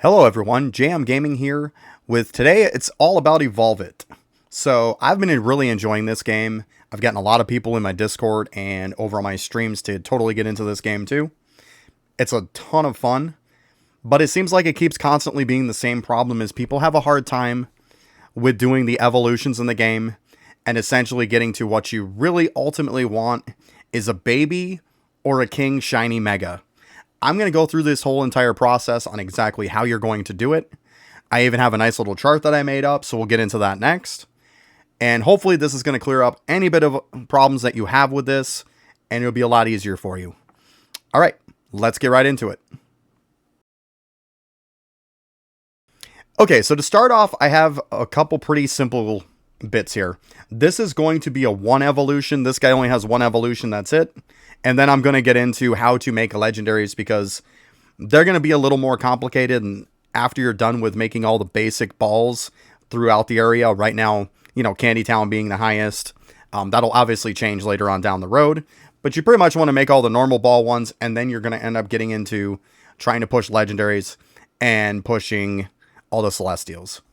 Hello everyone, JM Gaming here with today it's all about Evolve It. So I've been really enjoying this game. I've gotten a lot of people in my Discord and over on my streams to totally get into this game too. It's a ton of fun, but it seems like it keeps constantly being the same problem as people have a hard time with doing the evolutions in the game and essentially getting to what you really ultimately want is a baby or a king shiny mega. I'm going to go through this whole entire process on exactly how you're going to do it. I even have a nice little chart that I made up, so we'll get into that next. And hopefully this is going to clear up any bit of problems that you have with this, and it'll be a lot easier for you. All right, let's get right into it. Okay, so to start off, I have a couple pretty simple bits here. This is going to be a one evolution. This guy only has one evolution, that's it. And then I'm going to get into how to make legendaries because they're going to be a little more complicated. And after you're done with making all the basic balls throughout the area, right now, you know, Candy Town being the highest, that'll obviously change later on down the road. But you pretty much want to make all the normal ball ones, and then you're going to end up getting into trying to push legendaries and pushing all the Celestials.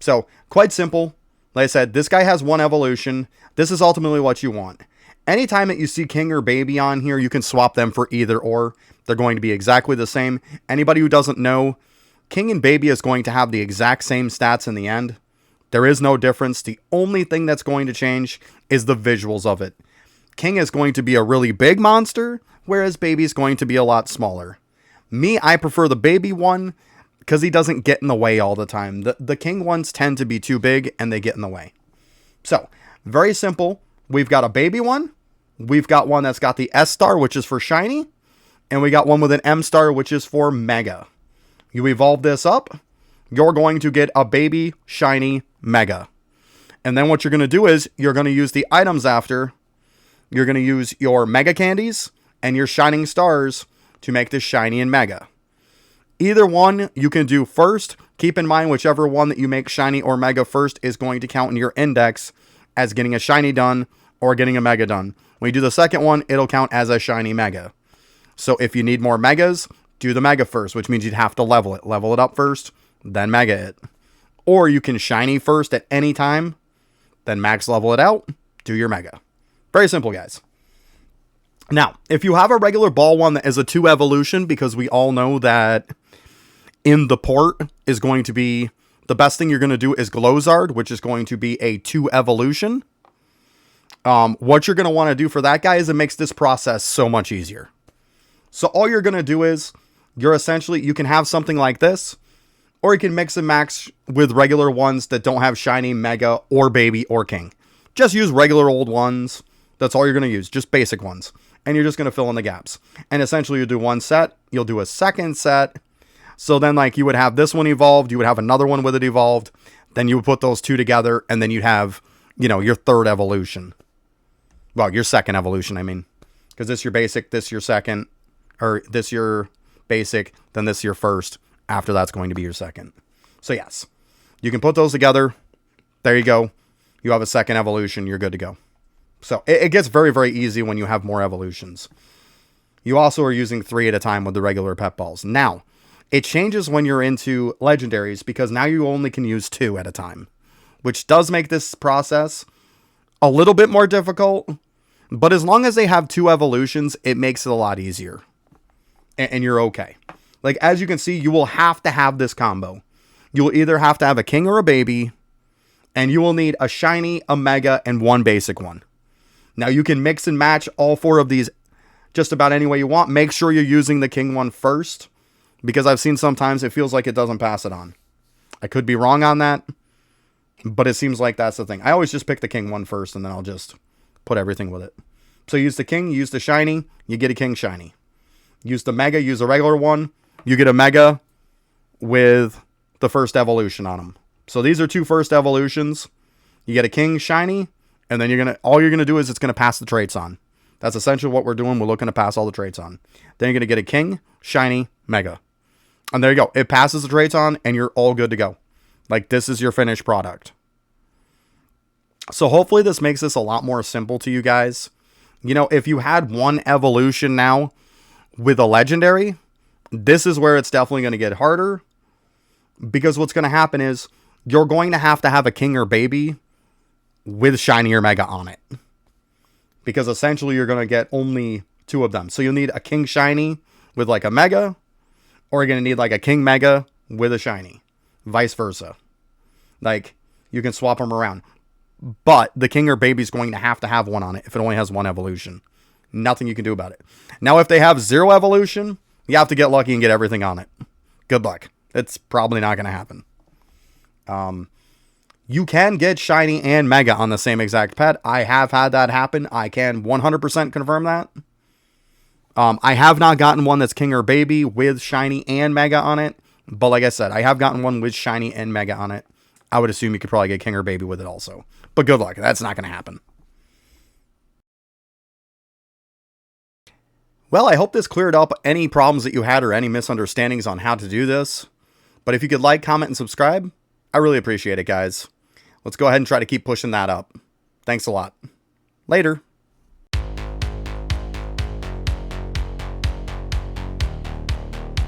So, quite simple. Like I said, this guy has one evolution. This is ultimately what you want. Anytime that you see King or Baby on here, you can swap them for either or. They're going to be exactly the same. Anybody who doesn't know, King and Baby is going to have the exact same stats in the end. There is no difference. The only thing that's going to change is the visuals of it. King is going to be a really big monster, whereas Baby is going to be a lot smaller. Me, I prefer the Baby one because he doesn't get in the way all the time. The King ones tend to be too big and they get in the way. So, very simple. We've got a Baby one. We've got one that's got the S star, which is for shiny. And we got one with an M star, which is for mega. You evolve this up, you're going to get a baby shiny mega. And then what you're going to do is you're going to use the items after. You're going to use your mega candies and your shining stars to make this shiny and mega. Either one you can do first. Keep in mind whichever one that you make shiny or mega first is going to count in your index as getting a shiny done or getting a mega done. When you do the second one, it'll count as a shiny mega. So if you need more megas, do the mega first, which means you'd have to level it. Level it up first, then mega it. Or you can shiny first at any time, then max level it out, do your mega. Very simple, guys. Now, if you have a regular ball one that is a 2 evolution, because we all know that in the port is going to be, the best thing you're going to do is Glowzard, which is going to be a 2 evolution. What you're going to want to do for that guy is it makes this process so much easier. So all you're going to do is you can have something like this, or you can mix and match with regular ones that don't have shiny, mega, or baby, or king. Just use regular old ones. That's all you're going to use, just basic ones. And you're just going to fill in the gaps. And essentially you'll do one set, you'll do a second set. So then like you would have this one evolved, you would have another one with it evolved. Then you would put those two together and then you'd have, you know, your third evolution. Well, your second evolution, I mean. Because this your basic, this your second, or this your basic, then this your first. After that's going to be your second. So yes, you can put those together. There you go. You have a second evolution. You're good to go. So it gets very, very easy when you have more evolutions. You also are using 3 at a time with the regular pet balls. Now, it changes when you're into legendaries because now you only can use 2 at a time, which does make this process a little bit more difficult. But as long as they have 2 evolutions, it makes it a lot easier. And you're okay. Like, as you can see, you will have to have this combo. You will either have to have a king or a baby. And you will need a shiny, a mega, and 1 basic one. Now, you can mix and match all 4 of these just about any way you want. Make sure you're using the king one first. Because I've seen sometimes it feels like it doesn't pass it on. I could be wrong on that. But it seems like that's the thing. I always just pick the king one first. And then I'll just put everything with it. So use the king, use the shiny, you get a king shiny. Use the mega, use a regular one, you get a mega with the first evolution on them. So these are 2 first evolutions. You get a king shiny, and then all you're gonna do is it's gonna pass the traits on. That's essentially what we're doing. We're looking to pass all the traits on. Then you're gonna get a king, shiny, mega. And there you go. It passes the traits on, and you're all good to go. Like, this is your finished product. So hopefully this makes this a lot more simple to you guys. You know, if you had 1 evolution now with a legendary, this is where it's definitely going to get harder. Because what's going to happen is you're going to have a king or baby with shiny or mega on it. Because essentially you're going to get only 2 of them. So you'll need a king shiny with like a mega, or you're going to need like a king mega with a shiny. Vice versa. Like, you can swap them around. But the king or baby is going to have one on it if it only has 1 evolution. Nothing you can do about it. Now, if they have 0 evolution, you have to get lucky and get everything on it. Good luck. It's probably not going to happen. You can get shiny and mega on the same exact pet. I have had that happen. I can 100% confirm that. I have not gotten one that's king or baby with shiny and mega on it. But like I said, I have gotten one with shiny and mega on it. I would assume you could probably get king or baby with it also. But good luck. That's not going to happen. Well, I hope this cleared up any problems that you had or any misunderstandings on how to do this. But if you could like, comment, and subscribe, I really appreciate it, guys. Let's go ahead and try to keep pushing that up. Thanks a lot. Later.